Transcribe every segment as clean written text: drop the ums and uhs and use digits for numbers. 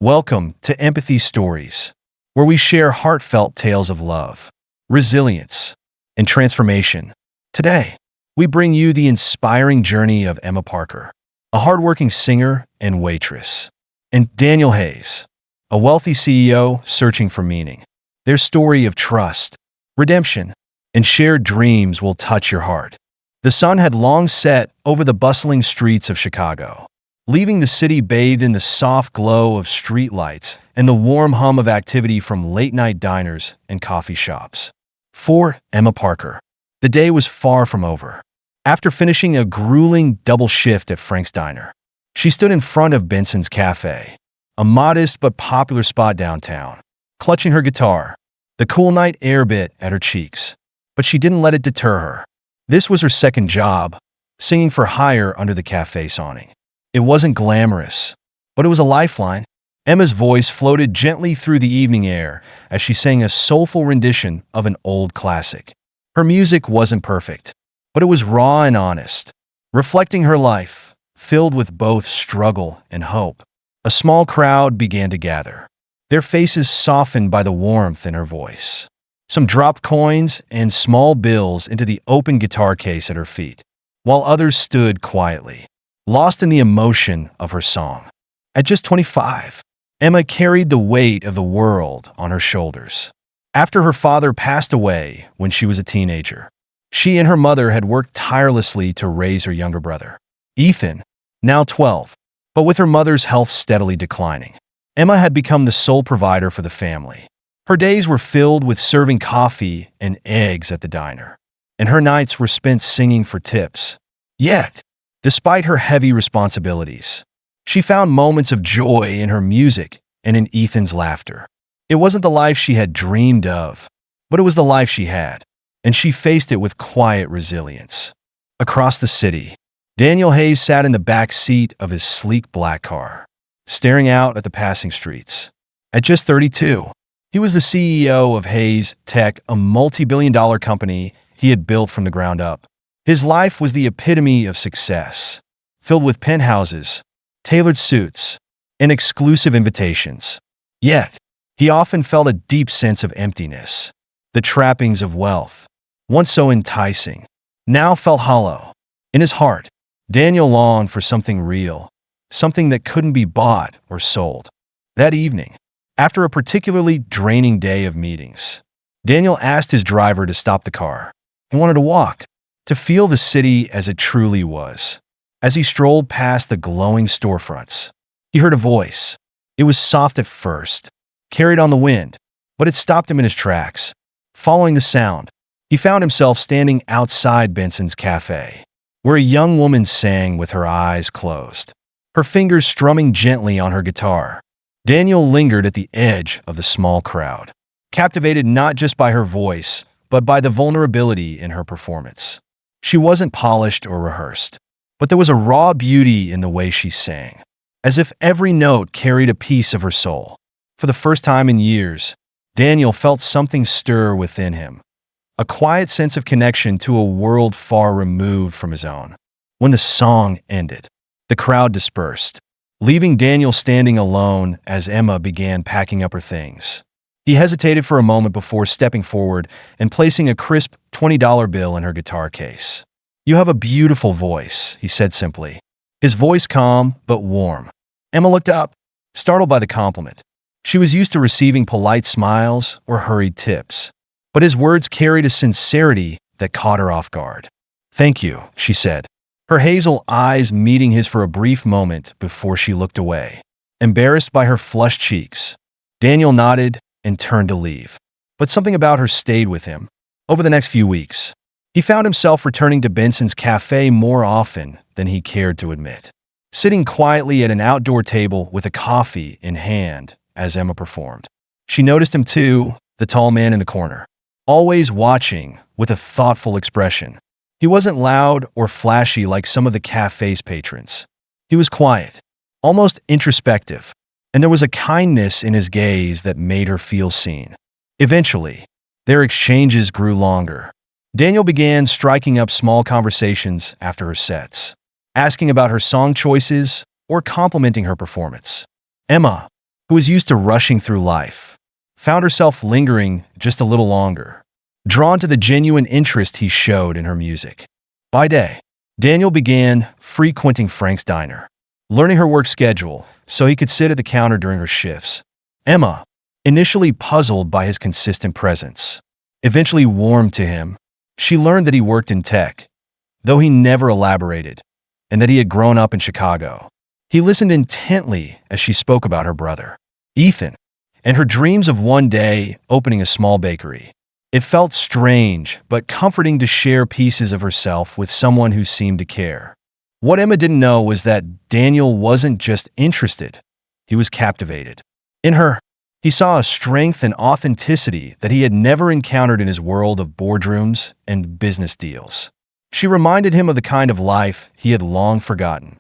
Welcome to Empathy Stories, where we share heartfelt tales of love, resilience, and transformation. Today, we bring you the inspiring journey of Emma Parker, a hardworking singer and waitress, and Daniel Hayes, a wealthy CEO searching for meaning. Their story of trust, redemption, and shared dreams will touch your heart. The sun had long set over the bustling streets of Chicago, leaving the city bathed in the soft glow of streetlights and the warm hum of activity from late-night diners and coffee shops. For Emma Parker, the day was far from over. After finishing a grueling double shift at Frank's Diner, she stood in front of Benson's Cafe, a modest but popular spot downtown, clutching her guitar, the cool night air bit at her cheeks. But she didn't let it deter her. This was her second job, singing for hire under the cafe awning. It wasn't glamorous, but it was a lifeline. Emma's voice floated gently through the evening air as she sang a soulful rendition of an old classic. Her music wasn't perfect, but it was raw and honest, reflecting her life, filled with both struggle and hope. A small crowd began to gather, their faces softened by the warmth in her voice. Some dropped coins and small bills into the open guitar case at her feet, while others stood quietly, lost in the emotion of her song. At just 25, Emma carried the weight of the world on her shoulders. After her father passed away when she was a teenager, she and her mother had worked tirelessly to raise her younger brother, Ethan, now 12. But with her mother's health steadily declining, Emma had become the sole provider for the family. Her days were filled with serving coffee and eggs at the diner, and her nights were spent singing for tips. Yet, despite her heavy responsibilities, she found moments of joy in her music and in Ethan's laughter. It wasn't the life she had dreamed of, but it was the life she had, and she faced it with quiet resilience. Across the city, Daniel Hayes sat in the back seat of his sleek black car, staring out at the passing streets. At just 32, he was the CEO of Hayes Tech, a multi-billion-dollar company he had built from the ground up. His life was the epitome of success, filled with penthouses, tailored suits, and exclusive invitations. Yet, he often felt a deep sense of emptiness. The trappings of wealth, once so enticing, now felt hollow. In his heart, Daniel longed for something real, something that couldn't be bought or sold. That evening, after a particularly draining day of meetings, Daniel asked his driver to stop the car. He wanted to walk, to feel the city as it truly was. As he strolled past the glowing storefronts, he heard a voice. It was soft at first, carried on the wind, but it stopped him in his tracks. Following the sound, he found himself standing outside Benson's Cafe, where a young woman sang with her eyes closed, her fingers strumming gently on her guitar. Daniel lingered at the edge of the small crowd, captivated not just by her voice, but by the vulnerability in her performance. She wasn't polished or rehearsed, but there was a raw beauty in the way she sang, as if every note carried a piece of her soul. For the first time in years, Daniel felt something stir within him, a quiet sense of connection to a world far removed from his own. When the song ended, the crowd dispersed, leaving Daniel standing alone as Emma began packing up her things. He hesitated for a moment before stepping forward and placing a crisp $20 bill in her guitar case. "You have a beautiful voice," he said simply, his voice calm but warm. Emma looked up, startled by the compliment. She was used to receiving polite smiles or hurried tips, but his words carried a sincerity that caught her off guard. "Thank you," she said, her hazel eyes meeting his for a brief moment before she looked away, embarrassed by her flushed cheeks. Daniel nodded and turned to leave, but something about her stayed with him. Over the next few weeks, he found himself returning to Benson's Cafe more often than he cared to admit, sitting quietly at an outdoor table with a coffee in hand as Emma performed. She noticed him too, the tall man in the corner, always watching with a thoughtful expression. He wasn't loud or flashy like some of the cafe's patrons. He was quiet, almost introspective, and there was a kindness in his gaze that made her feel seen. Eventually, their exchanges grew longer. Daniel began striking up small conversations after her sets, asking about her song choices or complimenting her performance. Emma, who was used to rushing through life, found herself lingering just a little longer, drawn to the genuine interest he showed in her music. By day, Daniel began frequenting Frank's diner, learning her work schedule so he could sit at the counter during her shifts. Emma, initially puzzled by his consistent presence, eventually warmed to him. She learned that he worked in tech, though he never elaborated, and that he had grown up in Chicago. He listened intently as she spoke about her brother, Ethan, and her dreams of one day opening a small bakery. It felt strange but comforting to share pieces of herself with someone who seemed to care. What Emma didn't know was that Daniel wasn't just interested, he was captivated. In her, he saw a strength and authenticity that he had never encountered in his world of boardrooms and business deals. She reminded him of the kind of life he had long forgotten,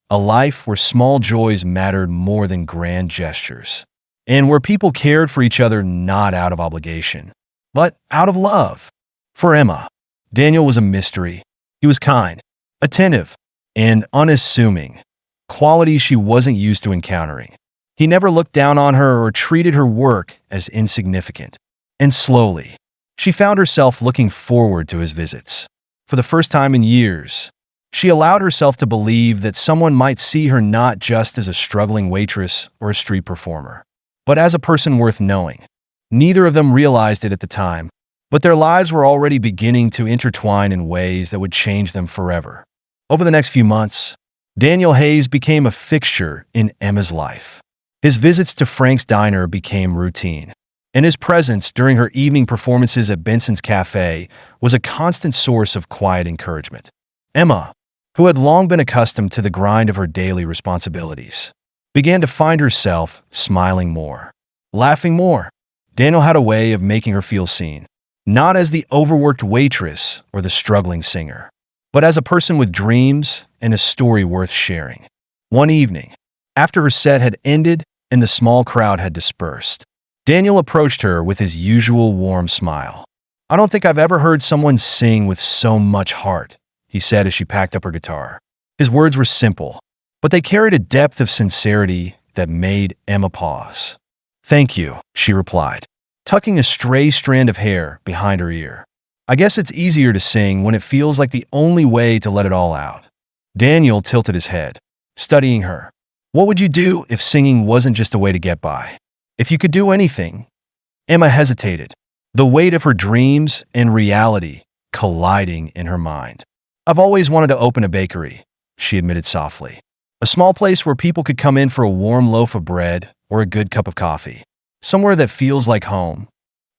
a life where small joys mattered more than grand gestures, and where people cared for each other not out of obligation, but out of love. For Emma, Daniel was a mystery. He was kind, attentive, and unassuming, qualities she wasn't used to encountering. He never looked down on her or treated her work as insignificant. And slowly, she found herself looking forward to his visits. For the first time in years, she allowed herself to believe that someone might see her not just as a struggling waitress or a street performer, but as a person worth knowing. Neither of them realized it at the time, but their lives were already beginning to intertwine in ways that would change them forever. Over the next few months, Daniel Hayes became a fixture in Emma's life. His visits to Frank's diner became routine, and his presence during her evening performances at Benson's Cafe was a constant source of quiet encouragement. Emma, who had long been accustomed to the grind of her daily responsibilities, began to find herself smiling more, laughing more. Daniel had a way of making her feel seen, not as the overworked waitress or the struggling singer, but as a person with dreams and a story worth sharing. One evening, after her set had ended and the small crowd had dispersed, Daniel approached her with his usual warm smile. "I don't think I've ever heard someone sing with so much heart," he said as she packed up her guitar. His words were simple, but they carried a depth of sincerity that made Emma pause. "Thank you," she replied, tucking a stray strand of hair behind her ear. "I guess it's easier to sing when it feels like the only way to let it all out." Daniel tilted his head, studying her. "What would you do if singing wasn't just a way to get by? If you could do anything?" Emma hesitated, the weight of her dreams and reality colliding in her mind. "I've always wanted to open a bakery," she admitted softly. "A small place where people could come in for a warm loaf of bread or a good cup of coffee. Somewhere that feels like home."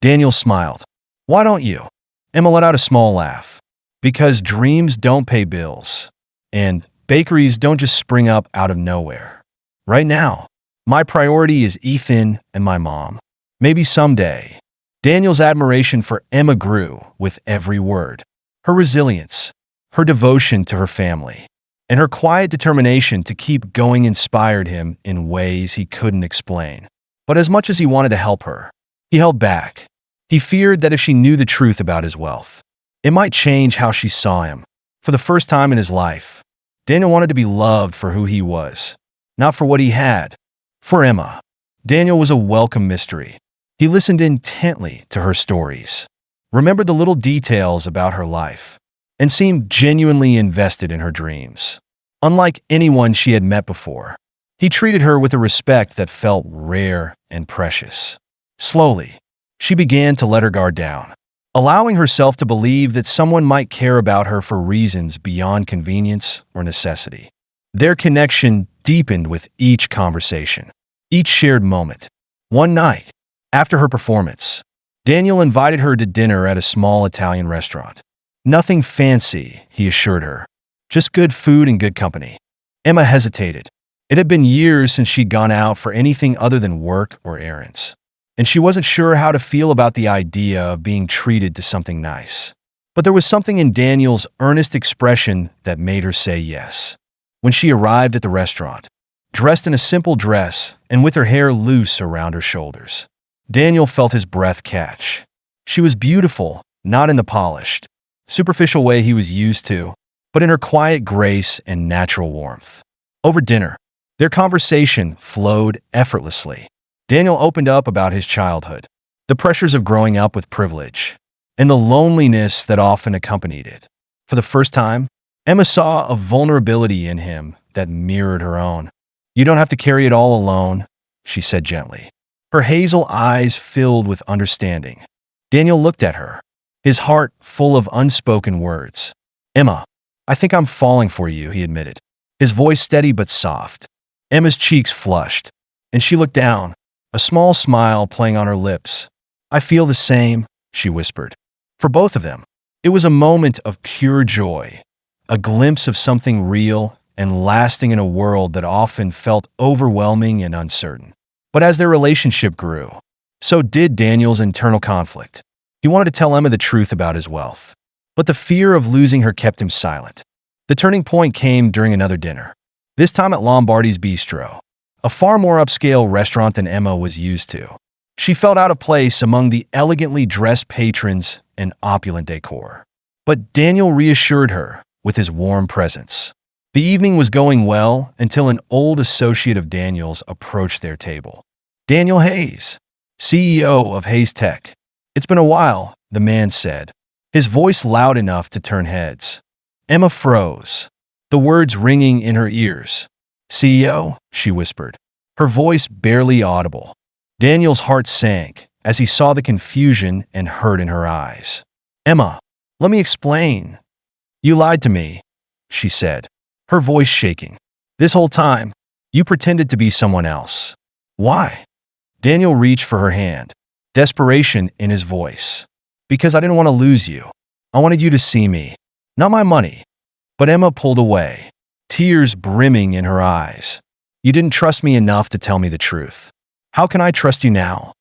Daniel smiled. "Why don't you?" Emma let out a small laugh. "Because dreams don't pay bills, and bakeries don't just spring up out of nowhere. Right now, my priority is Ethan and my mom. Maybe someday." Daniel's admiration for Emma grew with every word. Her resilience, her devotion to her family, and her quiet determination to keep going inspired him in ways he couldn't explain. But as much as he wanted to help her, he held back. He feared that if she knew the truth about his wealth, it might change how she saw him. For the first time in his life, Daniel wanted to be loved for who he was, not for what he had. For Emma, Daniel was a welcome mystery. He listened intently to her stories, remembered the little details about her life, and seemed genuinely invested in her dreams. Unlike anyone she had met before, he treated her with a respect that felt rare and precious. Slowly, she began to let her guard down, allowing herself to believe that someone might care about her for reasons beyond convenience or necessity. Their connection deepened with each conversation, each shared moment. One night, after her performance, Daniel invited her to dinner at a small Italian restaurant. "Nothing fancy," he assured her. "Just good food and good company." Emma hesitated. It had been years since she'd gone out for anything other than work or errands, and she wasn't sure how to feel about the idea of being treated to something nice. But there was something in Daniel's earnest expression that made her say yes. When she arrived at the restaurant, dressed in a simple dress and with her hair loose around her shoulders, Daniel felt his breath catch. She was beautiful, not in the polished, superficial way he was used to, but in her quiet grace and natural warmth. Over dinner, their conversation flowed effortlessly. Daniel opened up about his childhood, the pressures of growing up with privilege, and the loneliness that often accompanied it. For the first time, Emma saw a vulnerability in him that mirrored her own. "You don't have to carry it all alone," she said gently. Her hazel eyes filled with understanding. Daniel looked at her, his heart full of unspoken words. "Emma, I think I'm falling for you," he admitted, his voice steady but soft. Emma's cheeks flushed, and she looked down, a small smile playing on her lips. "I feel the same," she whispered. For both of them, it was a moment of pure joy, a glimpse of something real and lasting in a world that often felt overwhelming and uncertain. But as their relationship grew, so did Daniel's internal conflict. He wanted to tell Emma the truth about his wealth, but the fear of losing her kept him silent. The turning point came during another dinner, this time at Lombardi's Bistro, a far more upscale restaurant than Emma was used to. She felt out of place among the elegantly dressed patrons and opulent decor. But Daniel reassured her with his warm presence. The evening was going well until an old associate of Daniel's approached their table. "Daniel Hayes, CEO of Hayes Tech." "It's been a while," the man said, his voice loud enough to turn heads. Emma froze, the words ringing in her ears. "CEO?" she whispered, her voice barely audible. Daniel's heart sank as he saw the confusion and hurt in her eyes. "Emma, let me explain." "You lied to me," she said, her voice shaking. "This whole time, you pretended to be someone else." "Why?" Daniel reached for her hand, desperation in his voice. "Because I didn't want to lose you. I wanted you to see me, not my money." But Emma pulled away, tears brimming in her eyes. "You didn't trust me enough to tell me the truth. How can I trust you now?"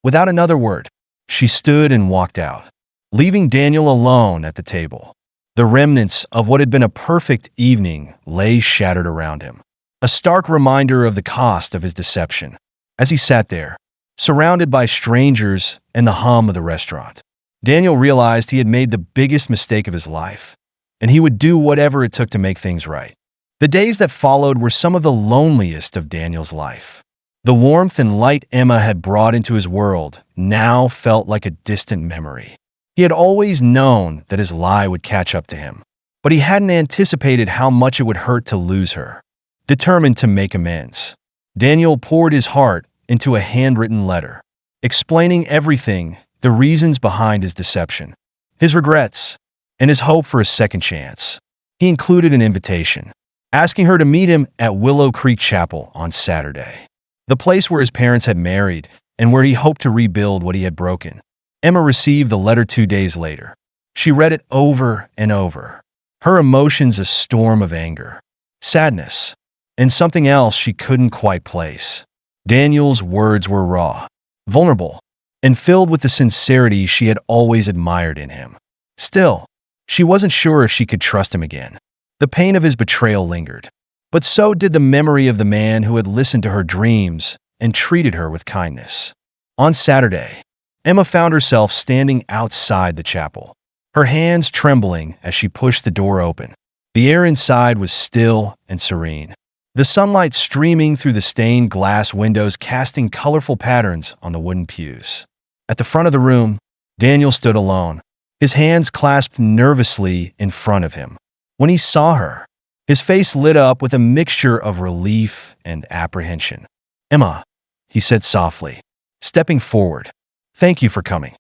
Without another word, she stood and walked out, leaving Daniel alone at the table. The remnants of what had been a perfect evening lay shattered around him, a stark reminder of the cost of his deception. As he sat there, surrounded by strangers and the hum of the restaurant, Daniel realized he had made the biggest mistake of his life, and he would do whatever it took to make things right. The days that followed were some of the loneliest of Daniel's life. The warmth and light Emma had brought into his world now felt like a distant memory. He had always known that his lie would catch up to him, but he hadn't anticipated how much it would hurt to lose her. Determined to make amends, Daniel poured his heart into a handwritten letter, explaining everything, the reasons behind his deception, his regrets, and his hope for a second chance. He included an invitation, asking her to meet him at Willow Creek Chapel on Saturday, the place where his parents had married and where he hoped to rebuild what he had broken. Emma received the letter 2 days later. She read it over and over, her emotions a storm of anger, sadness, and something else she couldn't quite place. Daniel's words were raw, vulnerable, and filled with the sincerity she had always admired in him. Still, she wasn't sure if she could trust him again. The pain of his betrayal lingered, but so did the memory of the man who had listened to her dreams and treated her with kindness. On Saturday, Emma found herself standing outside the chapel, her hands trembling as she pushed the door open. The air inside was still and serene, the sunlight streaming through the stained glass windows casting colorful patterns on the wooden pews. At the front of the room, Daniel stood alone, his hands clasped nervously in front of him. When he saw her, his face lit up with a mixture of relief and apprehension. "Emma," he said softly, stepping forward, "thank you for coming."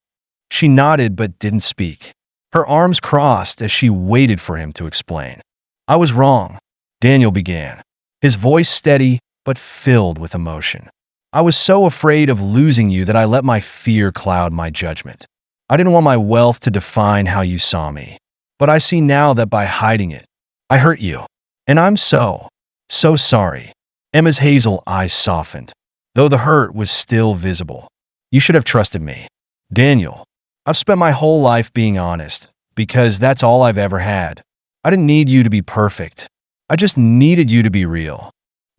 She nodded but didn't speak, her arms crossed as she waited for him to explain. "I was wrong," Daniel began, his voice steady but filled with emotion. "I was so afraid of losing you that I let my fear cloud my judgment. I didn't want my wealth to define how you saw me. But I see now that by hiding it, I hurt you. And I'm so sorry." Emma's hazel eyes softened, though the hurt was still visible. "You should have trusted me, Daniel. I've spent my whole life being honest, because that's all I've ever had. I didn't need you to be perfect. I just needed you to be real."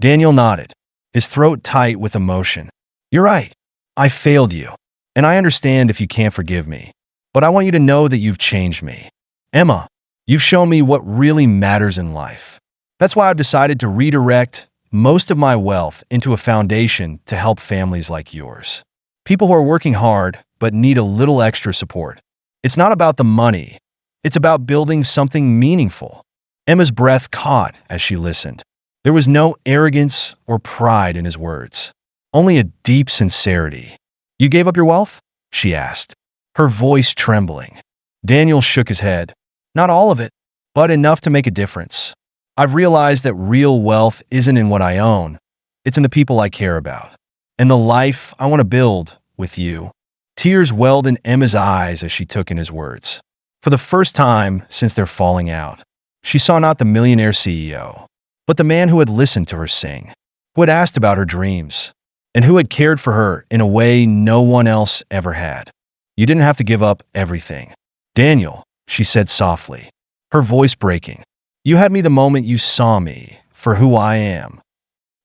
Daniel nodded, his throat tight with emotion. "You're right. I failed you. And I understand if you can't forgive me. But I want you to know that you've changed me. Emma, you've shown me what really matters in life. That's why I've decided to redirect most of my wealth into a foundation to help families like yours. People who are working hard but need a little extra support. It's not about the money. It's about building something meaningful. Emma's breath caught as she listened. There was no arrogance or pride in his words, only a deep sincerity. You gave up your wealth? She asked, her voice trembling. Daniel shook his head. Not all of it, but enough to make a difference. I've realized that real wealth isn't in what I own. It's in the people I care about, and the life I want to build with you. Tears welled in Emma's eyes as she took in his words. For the first time since their falling out, she saw not the millionaire CEO, but the man who had listened to her sing, who had asked about her dreams, and who had cared for her in a way no one else ever had. You didn't have to give up everything. Daniel, she said softly, her voice breaking. You had me the moment you saw me for who I am.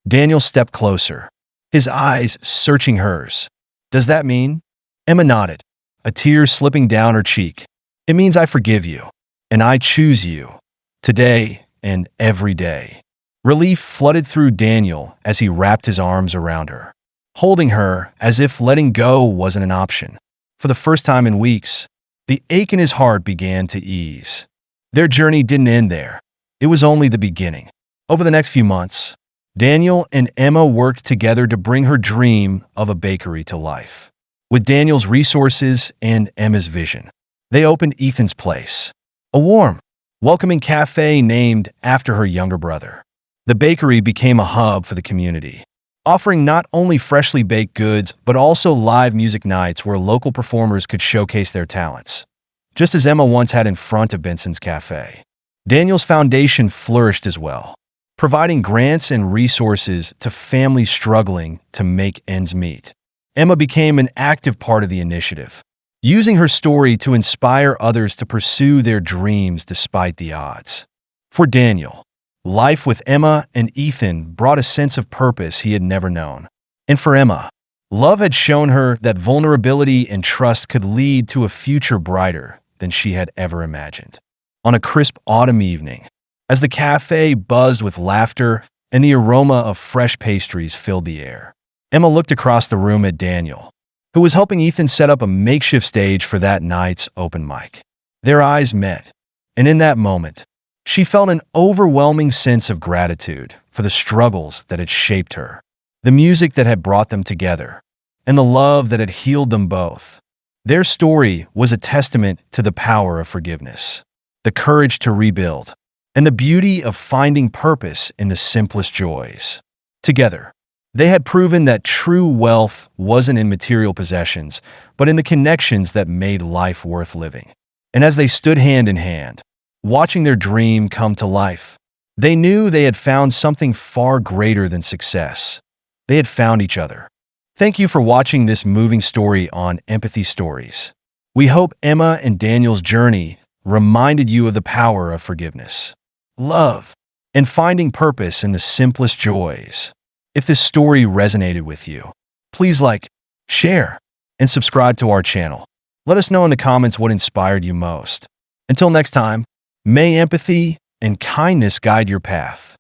Daniel stepped closer, his eyes searching hers. Does that mean? Emma nodded, a tear slipping down her cheek. It means I forgive you, and I choose you, today and every day. Relief flooded through Daniel as he wrapped his arms around her, holding her as if letting go wasn't an option. For the first time in weeks, the ache in his heart began to ease. Their journey didn't end there. It was only the beginning. Over the next few months, Daniel and Emma worked together to bring her dream of a bakery to life. With Daniel's resources and Emma's vision, they opened Ethan's Place, a warm, welcoming cafe named after her younger brother. The bakery became a hub for the community, offering not only freshly baked goods but also live music nights where local performers could showcase their talents. Just as Emma once had in front of Benson's Cafe, Daniel's foundation flourished as well, providing grants and resources to families struggling to make ends meet. Emma became an active part of the initiative, using her story to inspire others to pursue their dreams despite the odds. For Daniel, life with Emma and Ethan brought a sense of purpose he had never known. And for Emma, love had shown her that vulnerability and trust could lead to a future brighter than she had ever imagined. On a crisp autumn evening, as the cafe buzzed with laughter and the aroma of fresh pastries filled the air, Emma looked across the room at Daniel, who was helping Ethan set up a makeshift stage for that night's open mic. Their eyes met, and in that moment, she felt an overwhelming sense of gratitude for the struggles that had shaped her, the music that had brought them together, and the love that had healed them both. Their story was a testament to the power of forgiveness, the courage to rebuild, and the beauty of finding purpose in the simplest joys. Together, they had proven that true wealth wasn't in material possessions, but in the connections that made life worth living. And as they stood hand in hand, watching their dream come to life, they knew they had found something far greater than success. They had found each other. Thank you for watching this moving story on Empathy Stories. We hope Emma and Daniel's journey reminded you of the power of forgiveness, love, and finding purpose in the simplest joys. If this story resonated with you, please like, share, and subscribe to our channel. Let us know in the comments what inspired you most. Until next time, may empathy and kindness guide your path.